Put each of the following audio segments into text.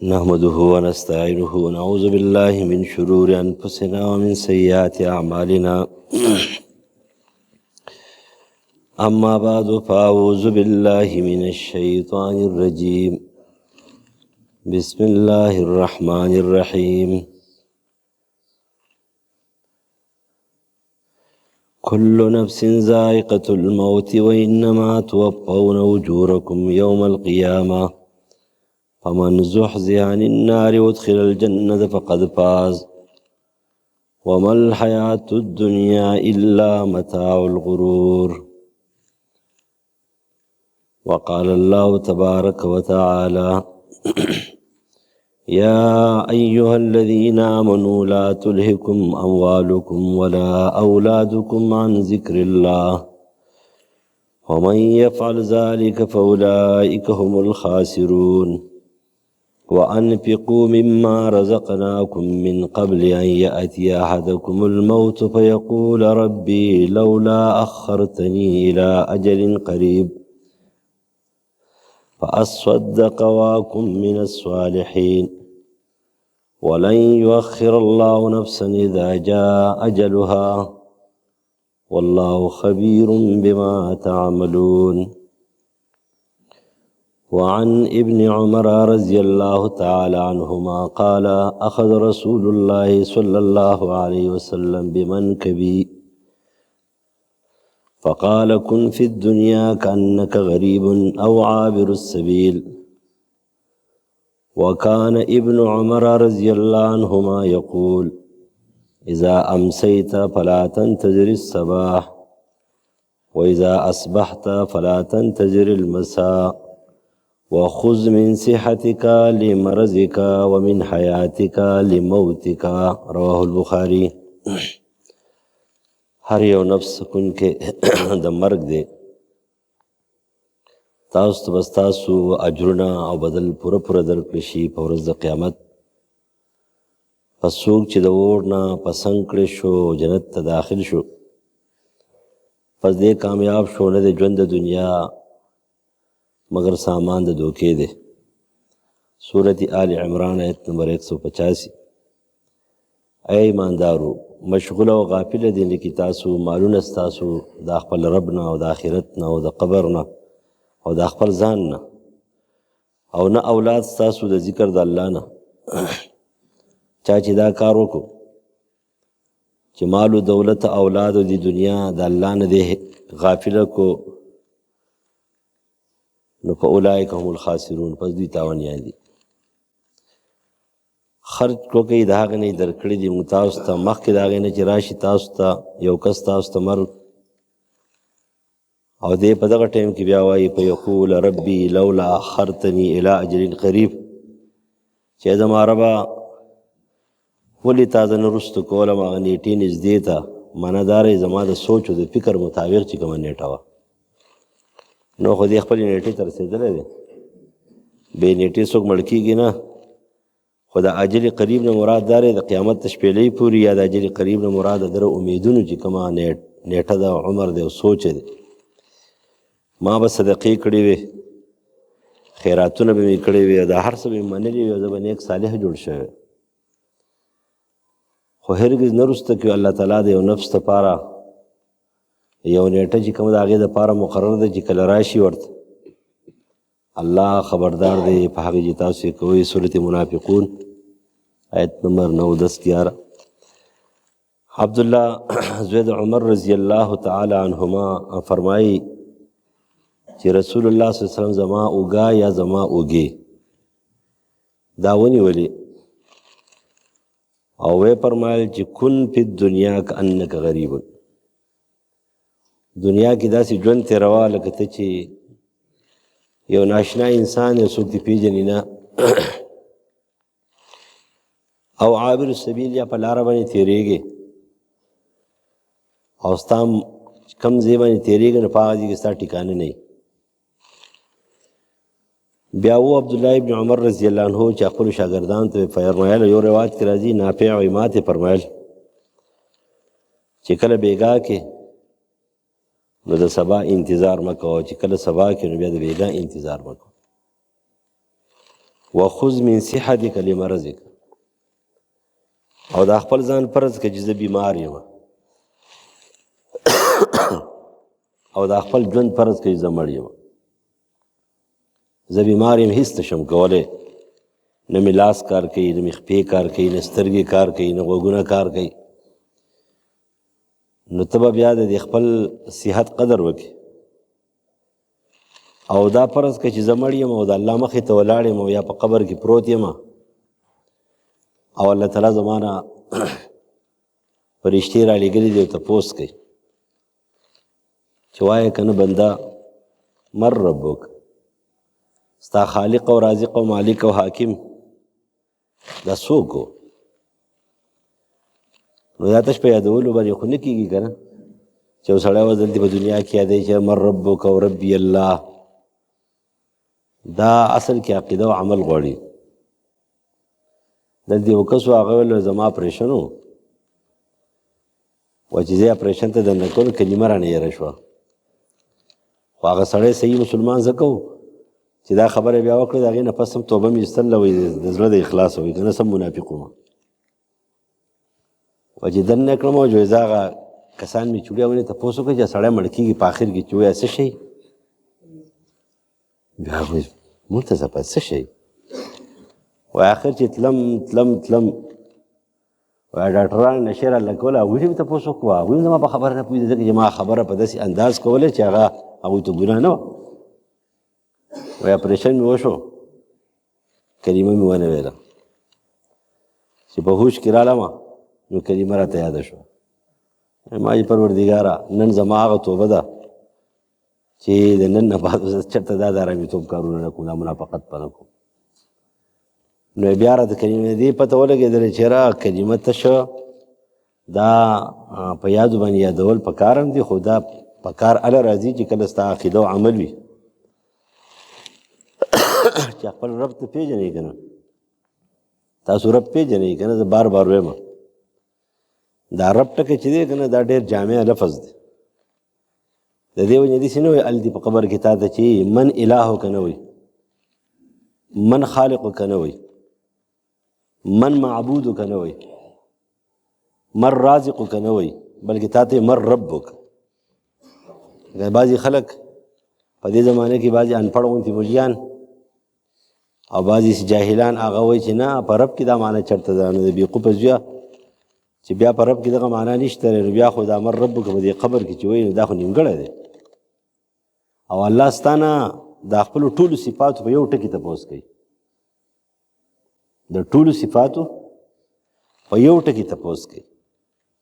نحمده ونستعينه ونعوذ بالله من شرور أنفسنا ومن سيئات أعمالنا أما بعد فأعوذ بالله من الشيطان الرجيم بسم الله الرحمن الرحيم كل نفس ذائقة الموت وإنما توفون أجوركم يوم القيامة فمن زحزح عن النار وادخل الجنة فقد فاز وما الحياة الدنيا إلا متاع الغرور. وقال الله تبارك وتعالى يا أيها الذين آمنوا لا تلهكم أموالكم ولا أولادكم عن ذكر الله ومن يفعل ذلك فأولئك هم الخاسرون. وأنفقوا مما رزقناكم من قبل أن يأتي أحدكم الموت فيقول ربي لولا أخرتني إلى أجل قريب فأصدق وأكن من الصالحين ولن يؤخر الله نفسا إذا جاء أجلها والله خبير بما تعملون. وعن ابن عمر رضي الله تعالى عنهما قال أخذ رسول الله صلى الله عليه وسلم بمنكبي فقال كن في الدنيا كأنك غريب أو عابر السبيل. وكان ابن عمر رضي الله عنهما يقول إذا أمسيت فلا تنتظر الصباح وإذا أصبحت فلا تنتظر المساء وخذ من صحتك لمرضك ومن حياتك لموتك. رواه البخاري. هر یو نفس کن کې د مرګ دی، تاسو ته بس تاسو اجرونه او بدل پوره پوره درکړي شي په ورځ د قیامت. پس څوک چې د اور نه پسنګ کړی شو جنت ته داخل شو پس دې کامیاب شو نه د ژوند د دنیا مگر سامان د دوکې دی. سورت آل عمران آیت نمبر 185. اے ایماندارو مشغول او غافل دي لکه تاسو مالونه ستاسو د خپل رب نه او د آخرت نه او د قبر نه او د خپل ځان نه او نه اولاد ستاسو د ذکر د الله نه. چا چې دا کار وکړو چې مال او دولت اولاد او د دنیا د الله نه دی غافله کو نو فاولئک هم الخاسرون، پس دوی تاوانیان دي. خرج کوکې د هغه نه درکړي دي موږ تاسو ته مخکې د هغې نه چې راشي تاسو ته یو کس تاسو ته مرګ او دی په دغه ټایم کې بیا وایي فیقول ربي لولا اخرتني الى اجل قریب، چې زما ربه ولې تا زه نه رستو کولم هغه نیټې نږدې ته. معنا دا دی زما د سوچ او د فکر مطابق چې کومه نیټه وه نو خو دې خپلې نیټې ته رسېدلی دی. بې نیټې څوک مړ کېږي نه، خو د اجل قریب نه مراد دا دی د قیامت د شپېلۍ پورې یا د اجل قریب نه مراد د دره امیدونو چې کومه نیټه د عمر دی او سوچ دی. ما به صدقې کړې وې، خیراتونه به مې کړې وې، دا هر څه به مې منلي وي او زه به نیک صالح جوړ شوی. خو هرګز نه وروسته کړي الله تعالی د یو نفس دپاره یو نیټه چې کوم د هغې دپاره مقرر ده چې کله راشي ورته الله خبردار دی په هغې چې تاسو یې کوئ. صورت منافقون آیت نمبر 9 10 11. عبدالله زوی د عمر رضی الله تعالی عنهما فرمایي چې رسول الله صلی الله علیه وسلم زما اوږه یا زما اوږې دا ونیولې او وی فرمایل چې کن فی الدنیا کانک غریب، دنیا کې داسې ژوند تېروه لکه ته چې یو ناشنا انسان یو څوک دې پېژني نه او عابر السبیل یا په لاره باندې تېرېږې او ستا کم ځای باندې تېرېږې نو په هغه ځای کې ستا ټکانه نه وي. بیا و عبدالله ابن عمر رضی الله عنه چې خپلو شاګردانو ته فرمایل، یو روایت کې راځي نافع وایي ما ته فرمایل چې کله بیګا کې نو د سبا انتظار مکو، چې کله سبا کې نو بیا د بیګا انتظار مکو. وخذ من صحتک لمرضک، او دا خپل ځان فرض کړه چې زه بیمار یم، او دا خپل ژوند فرض کړه چې زه مړ یم. زه بیمار یم، هېڅ نشم کولی، نه مې لاس کار کوي، نه مې خپې کار کوي، نه سترګې کار کوي، نه غوږونه کار کوي. نو ته به بیا د دې خپل صحت قدر وکړې، او دا فرض کړه چې زه مړ یم او د الله مخې ته ولاړ یم او یا په قبر کې پروت یم، او الله تعالی زما نه فرشتې رالیږلي دي او تپوس کوي چې وایه که نه بنده من ربک، ستا خالق او رازق او مالک او حاکم دا څوک و؟ نو دا تش په یادولو باندې خو نه کېږي که نه، چې یو سړی وځل دي په دنیا کې یادوي چې من ربک او ربي الله. دا اصل کې عقیده او عمل غواړي. دلته یو کس و، هغه ویل زما اپریشن و، و چې زه اپریشن ته دننه کولو کلمه رانه هېره شوه. خو هغه سړی صحیح مسلمان ځکه و چې دا خبره بیا وکړه، د هغې نه پس هم توبه مې ایستله، وایي د زړه د اخلاص وایي، که نه سم منافق وم. و چې دننه کړم او جویزه هغه کسان مې چوړیا ونې تپوس وکړه چې سړی مړ کېږي په آخر کې چې وایه څه شی؟ بیا هغوی مونږ ته ځه څه شی؟ وایي آخر چې تلم وایي ډاکټران نشې راله کوله، هغوی مې تپوس وکړو، هغوی هم زما په خبره نه پوهېدل، ځکه چې ما خبره په داسې انداز کولی چې هغه هغوی ته ګناه نه وه. وایي اپریشن مې وشو، کلمه مې ونه ویله، چې په هوش کې رالمه نو کلمه راته یاده شوه. ما چې پروردګاره نن زما هغه توبه ده چې د نن نه بعد چېرته دا د ارامېتوب کارونه نه کوم، دا منافقت به نه کوم. نو بیا راته کلمه دې پته ولګېدله چې یاره کلمه تشه دا په یادو باندې یادول پکار هم دي، خو دا پکار هله راځي چې کله ستا عقیده او عمل وي چې خپل رب ته پېژنې که نه. تاسو رب پېژنئ که نه، زه بار بار وایم دا رب ټکی چې دی که نه دا ډېر جامع لفظ دی. د دې وجې داسې نه وایي هلته په قبر کې تا ته چې من الهو که نه وایي، من خالقو که نه وایي، من معبودو که نه وایي، من رازقو که نه وایي، بلکې تا ته من ربک. بعضې خلک په دې زمانه کې بعضې انپړ غوندې مجیان او بعضې جاهلان هغه وایي چې نه په رب کې دا معنی چېرته ده، نو د بېوقوفه زویه چې بیا په رب کې دغه معنا نشته، نو بیا خو دا من ربک په دې قبر کې چې وایي نو دا خو نیمګړی دی. او الله ستا نه دا خپلو ټولو صفاتو په یو ټکي تپوس کوي، د ټولو صفاتو په یو ټکي تپوس کوي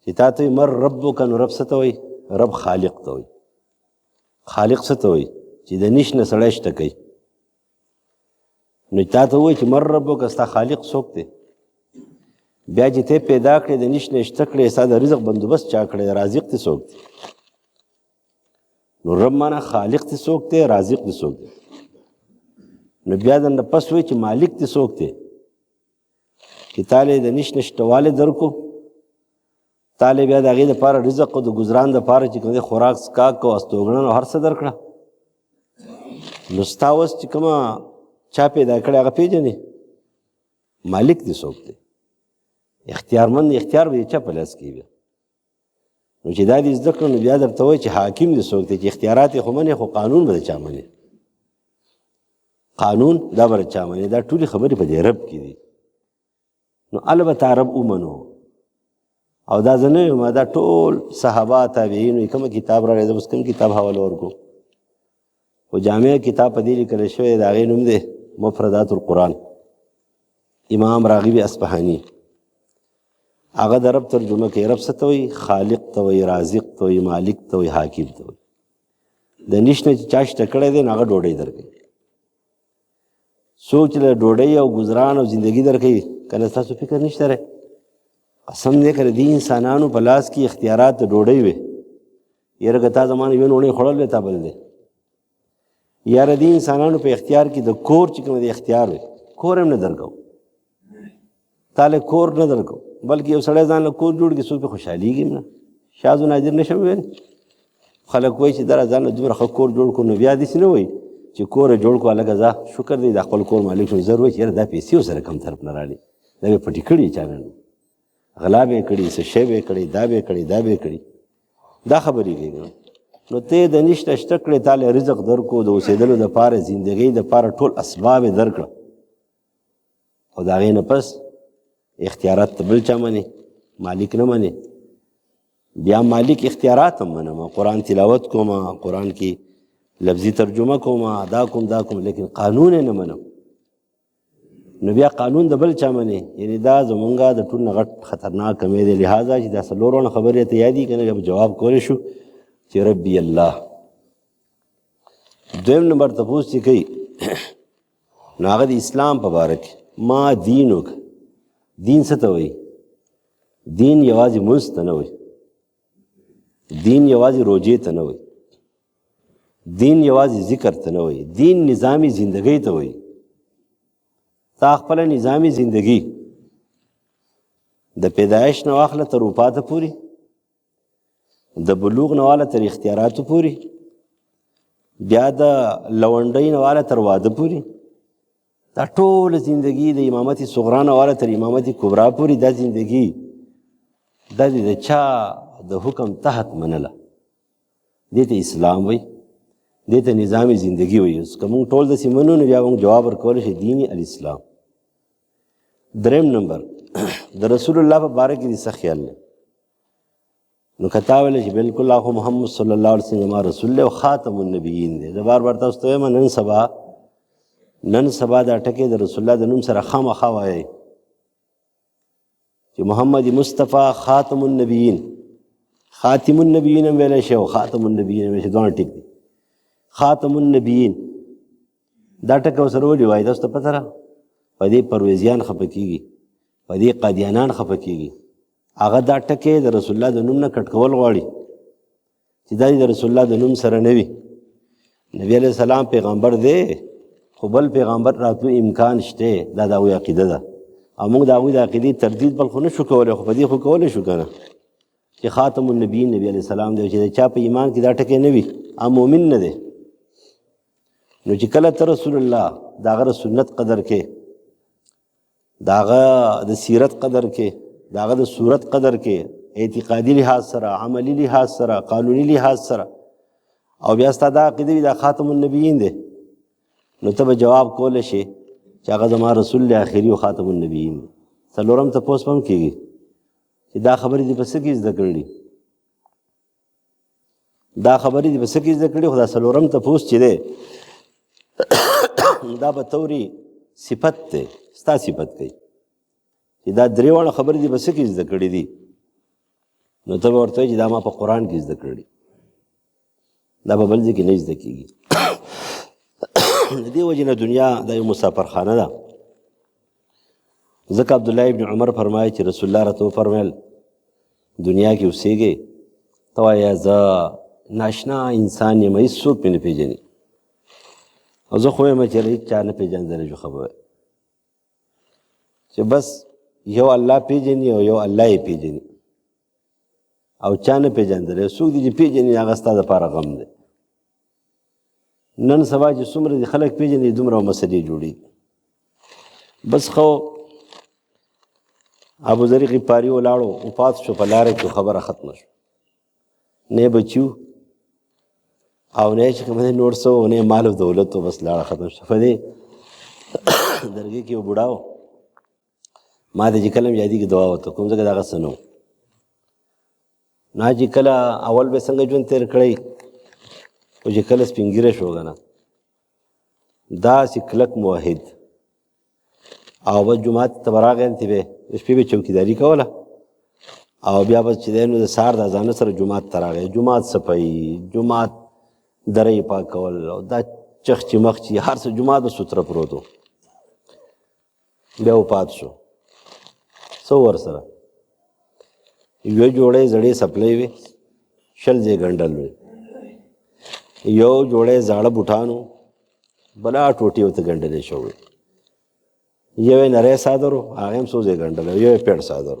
چې تا ته من ربک، نو رب څه ته وایي؟ رب خالق ته وایي. خالق څه ته وایي؟ چې د نش نه سړی شته کوي. نو تا ته وایي چې من ربک، ستا خالق څوک دی؟ بیا چې ته پیدا کړې د نش نه شته کړې، ستا د رزق بندوبست چا کړی، رازق دې څوک دی؟ نو رب معنا خالق دې څوک دی، رازق دې څوک دی؟ نو بیا د نه پس وایي چې مالک دې څوک دی؟ چې تاله د نش نه شتوالی درکو، تاله بیا د هغې دپاره رزق او د ګزران دپاره چې کوم دی خوراک څښاک او استوګنه او هر څه درکړه. نو ستا اوس چې کومه چا پیدا کړی هغه پېژنې؟ مالک دې څوک دی؟ اختیارمند اختیار به یې چا په لاس کې وي؟ نو چې دا دې زده کړو نو بیا درته وایي چې حاکم دې څوک دی؟ چې اختیارات یې خو منې، خو قانون به د چا منې؟ قانون دا به د چا منې؟ دا ټولې خبرې په دې رب کې دي. نو البته رب ومنو، او دا زه نه یم، دا ټول صحابه تابعین وایي. کومه کتاب راغلی، زه اوس کوم کتاب حواله ورکړو، خو جامع کتاب په دې لیکلی شوی د هغې نوم دی مفردات القرآن، امام راغب اصفهاني. هغه د رب ترجمه کوي. رب څه ته وایي؟ خالق ته وایي، رازق ته وایي، مالک ته وایي، حاکم ته وایي. د نش نه چې چا شته کړی دی نو هغه ډوډۍ درکوي. څوک چې د ډوډۍ او ګزران او زندګي درکوي، که نه ستاسو فکر نشته دی؟ قسم دی که د دې انسانانو په لاس کې اختیارات د ډوډۍ وي، یاره که تا زمانه یوه ډوډۍ خوړل دی تا بل دی. یاره دې انسانانو په اختیار کې د کور چې کوم دی اختیار وي، کور هم نه درکو، تاله کور نه درکو، بلکې یو سړی ځان له کور جوړ کړي، څوک پې خوشحالېږي هم نه. شاذ و نادر نشم ویلی، خلک وایي چې دا ځان له دومره ښه کور جوړ کړو، نو بیا داسې نه وایي چې کور یې جوړ کړو هلکه ځه شکر دی دا خپل کور مالک شو زر وایي چې یاره دا پیسې ورسره کم طرف نه راړي دا به پټې کړي چا نه غلا به یې کړي څه شی به یې کړي دا به یې کړي دا به یې کړي دا خبرې کېږي نو ته د نشته شته کړې تا له رزق درکړو د اوسېدلو دپاره زندګۍ دپاره ټول اسباب یې درکړه او د هغې نه پس اختیارات ته بل چا منې مالک نه منې بیا مالک اختیارات هم منم قرآن تلاوت کوم قرآن کې لفظي ترجمه کوم دا کوم دا کوم لیکن قانون یې نه منم نو بیا قانون د بل چا منې یعنی دا زمونږ د ټول نه غټ خطرناک کمی دی لہذا چې دا څلورونه خبرې ته یادي که نه جواب کولی شو چې ربي الله دویم نمبر تپوس چې کوي نو هغه د اسلام په باره کې ما دینک دین څه ته وایي دین یوازې مونځ ته نه وایي دین یوازې روجې ته نه وایي دین یوازې ذکر ته نه وایي دین نظامی زندګۍ ته وایي تا خپله نظامی زندگی د پیدایش نه واخله تر وفاته پورې د بلوغ نه واله تر اختیاراتو پورې بیا د لونډۍ نه واله تر واده پورې دا ټوله زندگی د امامت صغرا نه واله تر امامت کبرا پورې دا زندگی دا د چا د حکم تحت منله دې ته اسلام وایي دې ته نظام زندگی وایي اوس که موږ ټول داسې منو نو بیا موږ جواب ورکولی شي دین الاسلام دریم نمبر د رسول الله په باره کې دې څه خیال دی نو که تا ویلی چې بلکل هغه محمد صلی الله علیه وسلم زما رسول دی او خاتم النبیین دی زه بار بار تاسو ته وایم نن سبا دا ټکې د رسول الله د نوم سره خامخا وایئ چې محمد مصطفی خاتم النبیین خاتم النبیین هم ویلی شي او خاتم النبیین هم ویلی شي دواړه ټیک دي خاتم النبیین دا ټکه ورسره ولې وایي تاسو ته پته ده په دې پرویزیان خفه کېږي په دې قادیانان خفه کېږي هغه دا ټکې د رسول الله د نوم نه کټ کول غواړي چې دا د رسول الله د نوم سره نه وي نبی علیه السلام پیغمبر دی خو بل پیغمبر راتلو امکان شته دا د هغوی عقیده ده او موږ د هغوی د عقیدې تردید بل خو نه شو کولی خو په دې خو کولی شو که نه چې خاتم النبیین نبی علیه السلام دی چې د چا په ایمان کې دا ټکی نه وي هغه مؤمن نه دی نو چې کله ته رسول الله د هغه سنت قدر کې د هغه د سیرت قدر کې د هغه د صورت قدر کې اعتقادي لحاظ سره عملی لحاظ سره قانوني لحاظ سره او بیا ستا دا عقیده وي دا خاتم النبیین دی نو ته به جواب کولی شي چې هغه زما رسول دی آخري او خاتم النبیین دی څلورم تپوس به هم کېږي چې دا خبرې دې په څه کې زده کړي دا خبرې دې په څه کې زده کړي خو دا څلورم تپوس چې دی دا به توري صفت دی ستا صفت کوي چې دا درې واړه خبرې دې په څه کې زده کړي دي نو ته به ورته وایي چې دا ما په قرآن کې زده کړي دا په بل ځای کې نه زده کېږي د دې وجې نه دنیا دا یو مسافرخانه ده ځکه عبدالله ابن عمر فرمایي چې رسول الله راته وفرمیل دنیا کې اوسېږې ته وایه زه ناشنا انسان یم هېڅوک مې نه پېژني او زه خو یم چې هېڅ چا نه پېژندلی شو خبره چې بس یو الله پېژني او یو الله یې پېژني او چا نه پېژندلی څوک دي چې پېژني هغه ستا دپاره غم دی نن سبا چې څومره دي خلک پېژني دومره مسلې جوړېږي بس خو ابوذر غفاري ولاړو وفات شو په لاره کې خبره ختمه شو نه بچیو او نه چې کوم نور څه و نه مال او دولت و بس لاړه ختم شو په دې درګې کې یو بوډا و ما ته چې کله یادي کې دعا وته کوم ځای دغه سنو نه چې کله اول به څنګه ژوند تیر کړی او چې کله سپینګیره شو کنه داسې کلک موحد او بس جومات ته به راغی انتې به شپې به چوکیداري کوله او بیا بس چې دی نو د سهار د اذانه سره جومات ته راغی جومات صفایي جومات درې پاکول او دا چخچې مخچې هر څه جومات به سوتره پروت و بیا وفات شو څه ورسره یوه جوړې زړې سپلۍ وې شل ځای ګنډل وې یو جوړې زاړه بوټانو بلا ټوټې ورته ګنډلې شوې یو یې نری څادر و هغه هم څو ځای ګنډلی یو یې پیړ څادر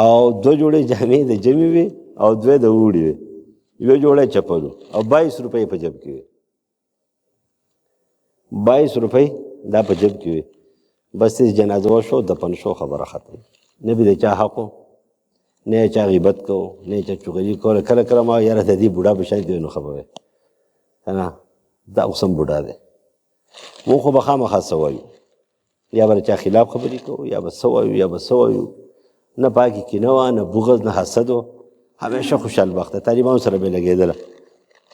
او دوه جوړې جامې د جمې وې او دوې د اوړي وې یوه جوړې چپل او 22 روپۍ په جب کې وې 22 روپۍ دا په جب کې وي. بس جنازه وشو دفن شو خبره ختم. نه به د چا حق نه چا غیبت کو نه چا چغلي کوله. کله کله ما یاره د دې بوډا په شان دی نو خبره نه دا اوس هم بوډا دی. مونږ خو به خامخا څه وایو یا به چا خلاف خبرې کوو یا به څه وایو یا به څه وایو. نه پاکي کینه وه نه بغض نه حسد و. همیشه خوشحال بخته. طالبانو سره به لګېدله.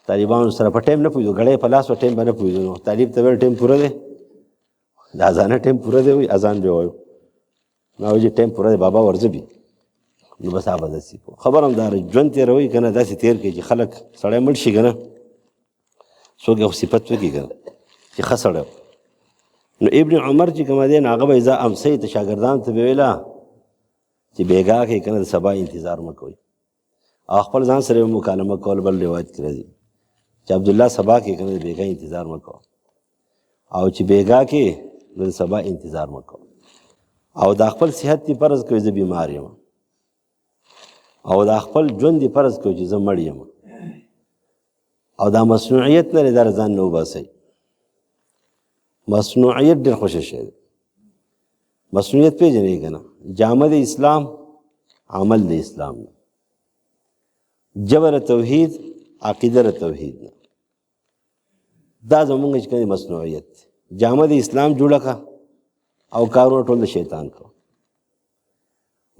طالبانو سره په ټایم نه پوهېدو. ګړی په لاس و ټایم به نه پوهېدو. نو طالب ته ویل ټایم پوره دی د اذانه ټایم پوره دی. وایي اذان به وایو. ما وایي ټایم پوره دی بابا ورځه بي. نو بس هغه داسې خبر هم دا ژوند تېروي که نه داسې تېر کړي چې خلک سړی مړ شي که نه څوک یې خو صفت وکړي که نه چې ښه سړی. نو ابن عمر چې کومه دی نو هغه به اذا امسیت شاګردانو ته به ویله چې بېګا کې که نه د سبا انتظار مه کوئ. او خپل ځان سره مکالمه کول بل روایت کې راځي چې عبدالله سبا کې که نه د بېګا انتظار مه کوه او چې بېګا کې نو د سبا انتظار مه کوه. او دا خپل صحت دې فرض کوي زه بیمار یم او دا خپل ژوند دې فرض کوي چې زه مړ یم او دا مصنوعیت نه دی دا ځان نه وباسئ. مصنوعیت ډېر خوښه شی دی. مصنوعیت پېژنئ که نه جامه د اسلام عمل د اسلام نه جبر توحید عقیده توحید نه دا زمونږ چې کوم مصنوعیت جامه د اسلام جوړه که او کارونه ټول د شیطان کو.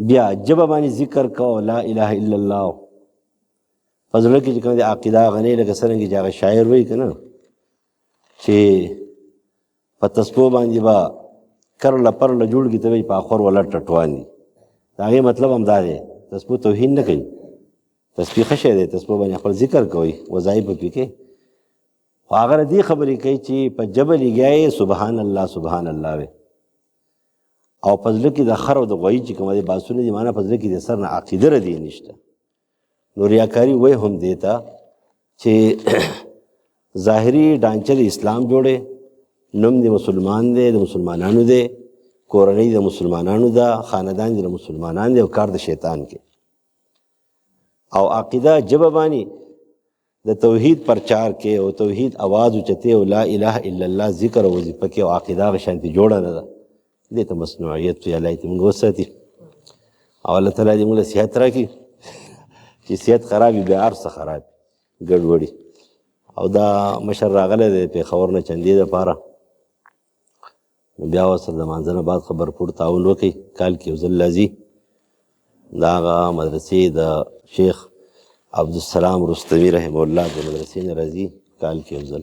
بیا جبه باندې ذکر کو لا اله الا الله په زړه کې چې کوم د عقیده غنی لکه څرنګه چې هغه شاعر وایي که نه چې په تسبو باندې به کرله پرله جوړ کړي ته وایي په اخور ولا ټټوان دي. د هغې مطلب هم دا دی تسبو توهین نه کوي. تسبیح ښه شی دی. تسبو باندې خپل ذکر کوئ وظایف به پکې خو هغه دې خبرې کوي چې په جبه لګیا یې سبحان الله سبحان الله وی او په زړه کې د خر او د غوایي چې کومه دی باسونه دي معنا په زړه کې د سر نه عقیده ردي نشته. نو ریاکاري وایي هم دې ته چې ظاهري ډانچه د اسلام جوړې نوم د مسلمان دی د مسلمانانو دی کورنۍ د مسلمانانو ده خاندان د مسلمانان دی او کار د شیطان کې او عقیده جبه باندې د توحید پرچار کې او توحید आवाज اوچته او لا اله الا الله ذکر او وظیفه کې او عقیده غشانتي جوړه نه ده. دې ته مصنوعیت وی. الله دې موږ وساتي او الله تعالی دې موږ له صحت راکړي چې صحت خراب وي بیا هر څه خراب ګډوډي. او دا مشر راغلی دی پېښور نه چندې دپاره بیا ورسره د مانځه نه بعد خبرپور تعاون وکړي کال کې یو ځل راځي. د هغه مدرسې د شیخ عبدالسلام رستمي رحمه الله د مدرسې نه راځي کال کې یو ځل.